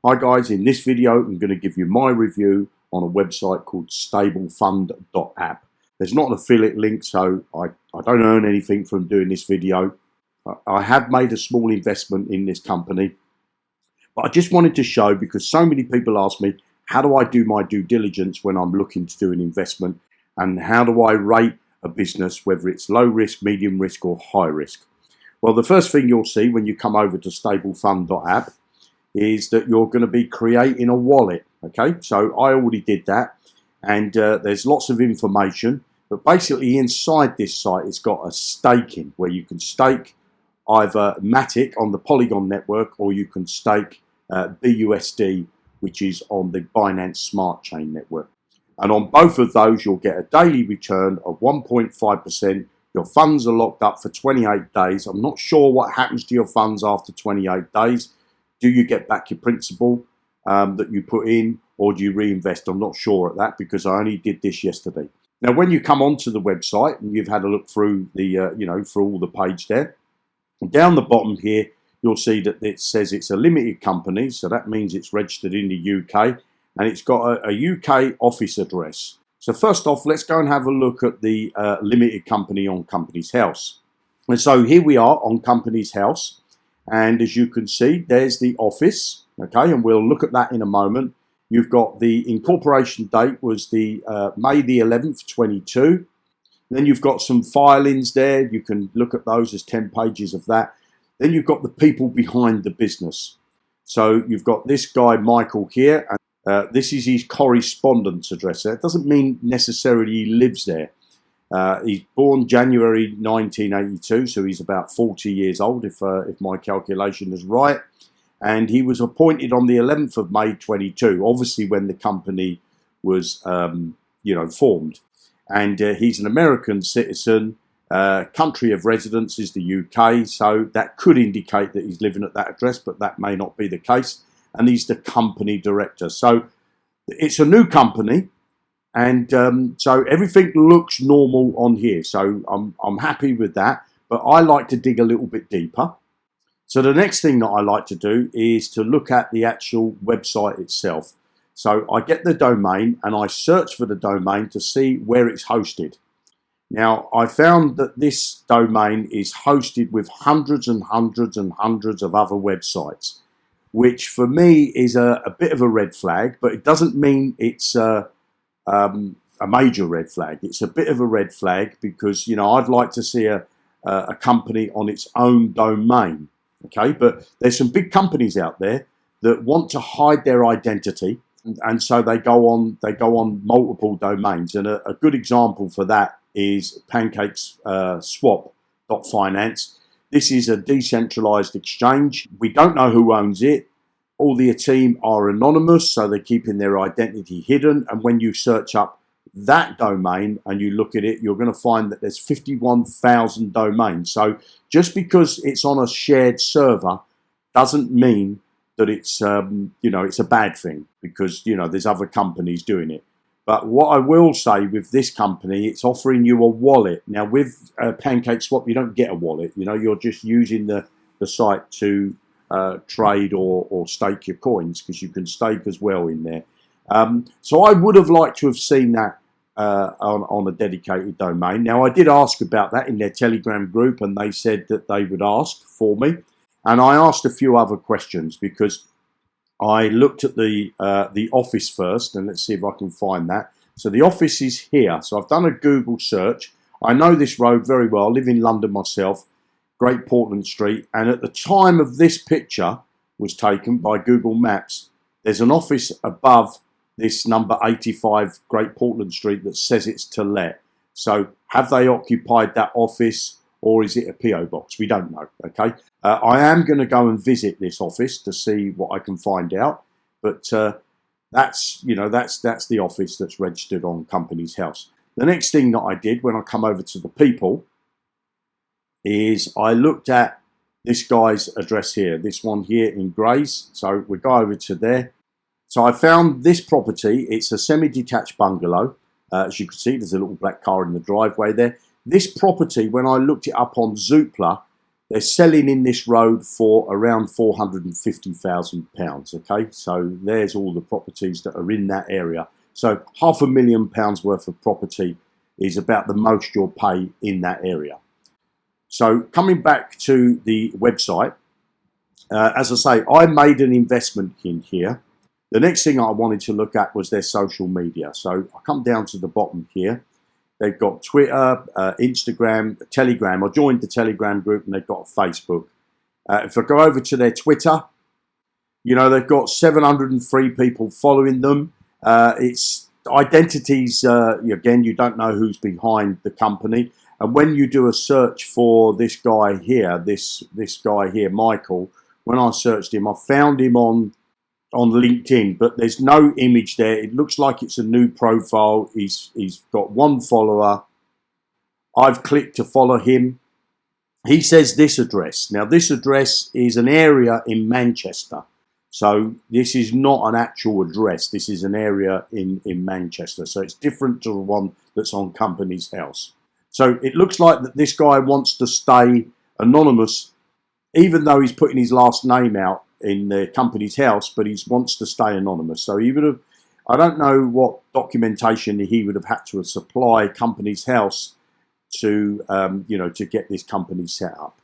Hi guys, in this video I'm going to give you my review on a website called Stablefund.app. There's not an affiliate link, so I don't earn anything from doing this video. I have made a small investment in this company, but I just wanted to show, because so many people ask me, how do I do my due diligence when I'm looking to do an investment, and how do I rate a business, whether it's low risk, medium risk or high risk? Well, the first thing you'll see when you come over to Stablefund.app is that you're going to be creating a wallet. Okay, so I already did that, and there's lots of information, but basically inside this site it's got a staking where you can stake either Matic on the Polygon network, or you can stake BUSD, which is on the Binance Smart Chain network. And on both of those you'll get a daily return of 1.5%. Your funds are locked up for 28 days. I'm not sure what happens to your funds after 28 days. Do you get back your principal that you put in, or do you reinvest? I'm not sure at that, because I only did this yesterday. Now, when you come onto the website and you've had a look through the, through all the page there, down the bottom here, you'll see that it says it's a limited company. So that means it's registered in the UK, and it's got a UK office address. So first off, let's go and have a look at the limited company on Companies House. And so here we are on Companies House. And as you can see, there's the office, okay, and we'll look at that in a moment. You've got the incorporation date was the May the 11th, 22. Then you've got some filings there. You can look at those as 10 pages of that. Then you've got the people behind the business. So you've got this guy, Michael, here, and this is his correspondence address. That doesn't mean necessarily he lives there. He's born January 1982, so he's about 40 years old, if my calculation is right. And he was appointed on the 11th of May 22, obviously when the company was, formed. And he's an American citizen. Country of residence is the UK, so that could indicate that he's living at that address, but that may not be the case. And he's the company director. So it's a new company. And so everything looks normal on here, so I'm happy with that, but I like to dig a little bit deeper. So the next thing that I like to do is to look at the actual website itself. So I get the domain and I search for the domain to see where it's hosted. Now, I found that this domain is hosted with hundreds and hundreds and hundreds of other websites, which for me is a bit of a red flag, but it doesn't mean it's a major red flag. It's a bit of a red flag because, I'd like to see a company on its own domain. Okay, but there's some big companies out there that want to hide their identity, and so they go on multiple domains. And a good example for that is PancakeSwap.finance. This is a decentralized exchange. We don't know who owns it. All the team are anonymous, so they're keeping their identity hidden. And when you search up that domain and you look at it, you're going to find that there's 51,000 domains. So just because it's on a shared server doesn't mean that it's, it's a bad thing, because, there's other companies doing it. But what I will say with this company, it's offering you a wallet. Now with PancakeSwap, you don't get a wallet. You're just using the site to trade or stake your coins, because you can stake as well in there. So I would have liked to have seen that on a dedicated domain. Now, I did ask about that in their Telegram group, and they said that they would ask for me. And I asked a few other questions, because I looked at the office first, and let's see if I can find that. So the office is here. So I've done a Google search. I know this road very well. I live in London myself. Great Portland Street, and at the time of this picture was taken by Google Maps, there's an office above this number 85 Great Portland Street that says it's to let. So have they occupied that office, or is it a PO box? We don't know. Okay, I am going to go and visit this office to see what I can find out, but that's the office that's registered on Companies House. The next thing that I did when I come over to the people is I looked at this guy's address here, this one here in Grays. So we go over to there. So I found this property. It's a semi-detached bungalow. As you can see, there's a little black car in the driveway there. This property, when I looked it up on Zoopla, They're selling in this road for around £450,000. Okay, so there's all the properties that are in that area. So £500,000 worth of property is about the most you'll pay in that area. So coming back to the website, as I say, I made an investment in here. The next thing I wanted to look at was their social media. So I come down to the bottom here. They've got Twitter, Instagram, Telegram. I joined the Telegram group and they've got a Facebook. If I go over to their Twitter, you know, they've got 703 people following them. It's identities, again, you don't know who's behind the company. And when you do a search for this guy here, this guy here, Michael, when I searched him, I found him on LinkedIn, but there's no image there. It looks like it's a new profile. He's got 1 follower. I've clicked to follow him. He says this address. Now, this address is an area in Manchester. So this is not an actual address. This is an area in Manchester. So it's different to the one that's on Company's House. So it looks like that this guy wants to stay anonymous, even though he's putting his last name out in the Company's House, but he wants to stay anonymous. So he would have, I don't know what documentation he would have had to supply Company's House to, to get this company set up.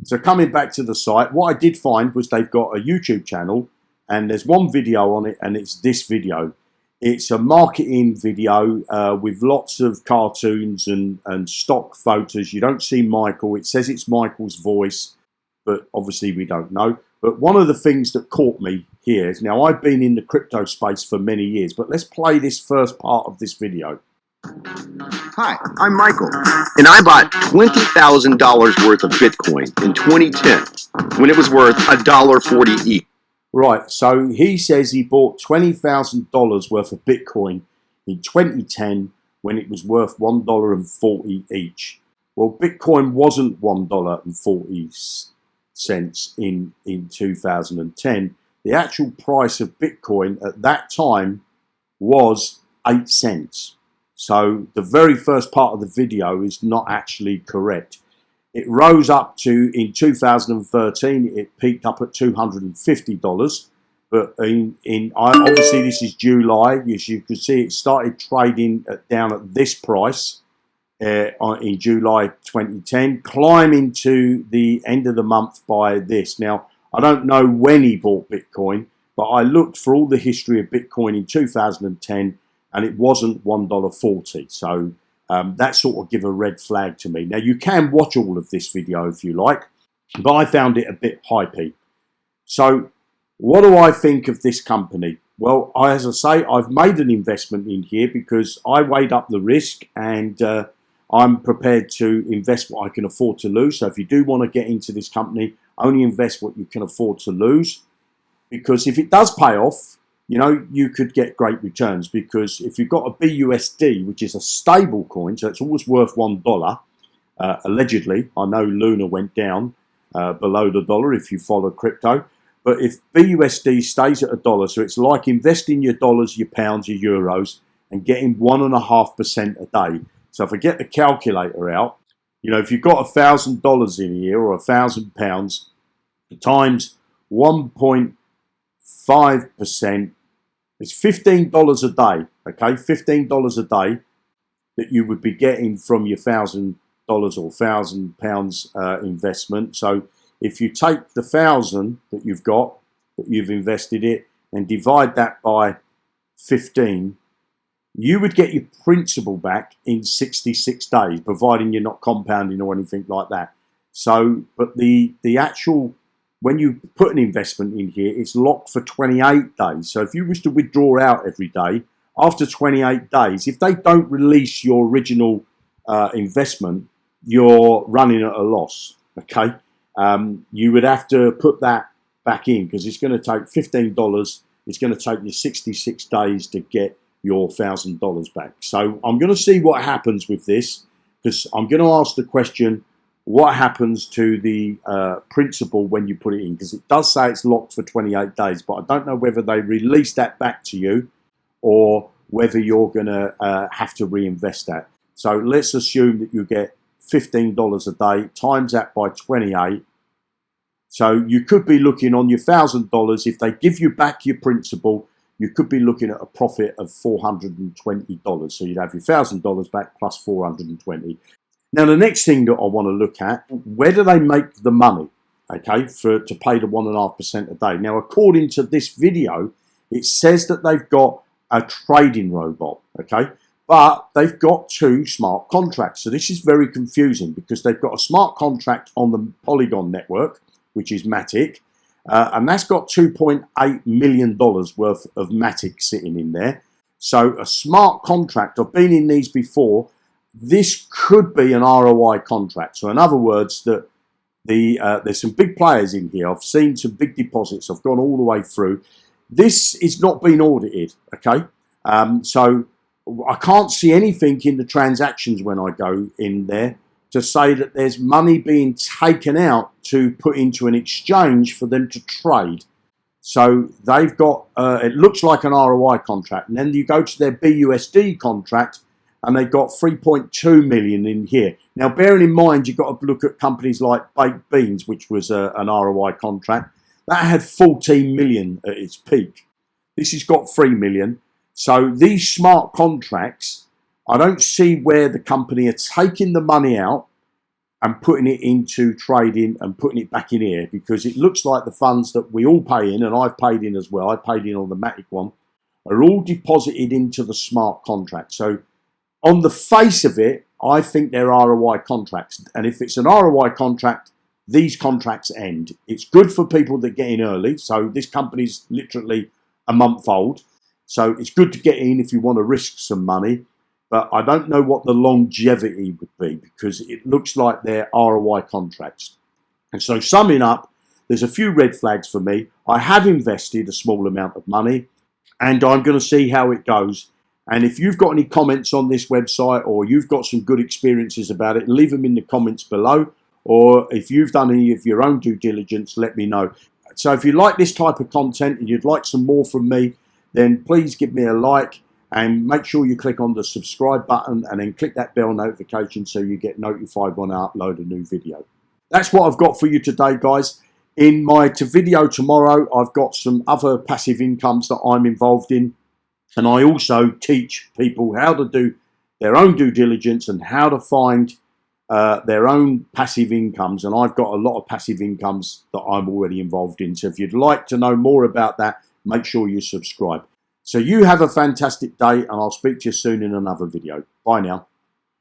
So coming back to the site, what I did find was they've got a YouTube channel and there's one video on it, and it's this video. It's a marketing video with lots of cartoons and stock photos. You don't see Michael. It says it's Michael's voice, but obviously we don't know. But one of the things that caught me here is, now I've been in the crypto space for many years, but let's play this first part of this video. Hi, I'm Michael, and I bought $20,000 worth of Bitcoin in 2010 when it was worth $1.40 each. Right, so he says he bought $20,000 worth of Bitcoin in 2010 when it was worth $1.40 each. Well, Bitcoin wasn't $1.40 in 2010. The actual price of Bitcoin at that time was 8 cents. So the very first part of the video is not actually correct. It rose up to, in 2013, it peaked up at $250. But obviously this is July. As you can see, it started trading down at this price in July 2010, climbing to the end of the month by this. Now, I don't know when he bought Bitcoin, but I looked for all the history of Bitcoin in 2010, and it wasn't $1.40. So that sort of give a red flag to me. Now, you can watch all of this video if you like, but I found it a bit hypey. So what do I think of this company? Well, as I say, I've made an investment in here because I weighed up the risk, and I'm prepared to invest what I can afford to lose. So if you do want to get into this company, only invest what you can afford to lose, because if it does pay off, you could get great returns. Because if you've got a BUSD, which is a stable coin, so it's always worth $1, allegedly. I know Luna went down below the dollar if you follow crypto. But if BUSD stays at $1, so it's like investing your dollars, your pounds, your euros, and getting 1.5% a day. So if I get the calculator out, if you've got $1,000 in here or £1,000 times 1.5%, it's $15 a day, okay? $15 a day that you would be getting from your $1,000 or £1,000 investment. So if you take the 1,000 that you've got, that you've invested it, and divide that by 15, you would get your principal back in 66 days, providing you're not compounding or anything like that. So, but the actual, when you put an investment in here, it's locked for 28 days. So if you wish to withdraw out every day, after 28 days, if they don't release your original investment, you're running at a loss, okay? You would have to put that back in, because it's going to take $15. It's going to take you 66 days to get your $1,000 back. So I'm going to see what happens with this, because I'm going to ask the question, what happens to the principal when you put it in? Because it does say it's locked for 28 days, but I don't know whether they release that back to you or whether you're going to have to reinvest that. So let's assume that you get $15 a day, times that by 28, So you could be looking on your $1,000, if they give you back your principal, you could be looking at a profit of $420. So you'd have your $1,000 back plus 420. Now the next thing that I want to look at, where do they make the money? Okay, to pay the 1.5% a day. Now, according to this video, it says that they've got a trading robot, okay? But they've got 2 smart contracts. So this is very confusing because they've got a smart contract on the Polygon network, which is Matic, and that's got $2.8 million worth of Matic sitting in there. So a smart contract, I've been in these before, this could be an ROI contract. So in other words, that there's some big players in here. I've seen some big deposits. I've gone all the way through. This is not being audited, okay? So I can't see anything in the transactions when I go in there to say that there's money being taken out to put into an exchange for them to trade. So they've got, it looks like an ROI contract. And then you go to their BUSD contract, and they've got 3.2 million in here. Now, bearing in mind, you've got to look at companies like Baked Beans, which was an ROI contract. That had 14 million at its peak. This has got 3 million. So these smart contracts, I don't see where the company are taking the money out and putting it into trading and putting it back in here, because it looks like the funds that we all pay in, and I've paid in as well, I paid in on the Matic one, are all deposited into the smart contract. So on the face of it, I think they're ROI contracts. And if it's an ROI contract, these contracts end. It's good for people that get in early. So this company's literally a month old. So it's good to get in if you want to risk some money. But I don't know what the longevity would be, because it looks like they're ROI contracts. And so summing up, there's a few red flags for me. I have invested a small amount of money, and I'm going to see how it goes. And if you've got any comments on this website, or you've got some good experiences about it, leave them in the comments below. Or if you've done any of your own due diligence, let me know. So if you like this type of content and you'd like some more from me, then please give me a like, and make sure you click on the subscribe button and then click that bell notification so you get notified when I upload a new video. That's what I've got for you today, guys. In my video tomorrow, I've got some other passive incomes that I'm involved in. And I also teach people how to do their own due diligence and how to find their own passive incomes. And I've got a lot of passive incomes that I'm already involved in. So if you'd like to know more about that, make sure you subscribe. So you have a fantastic day, and I'll speak to you soon in another video. Bye now.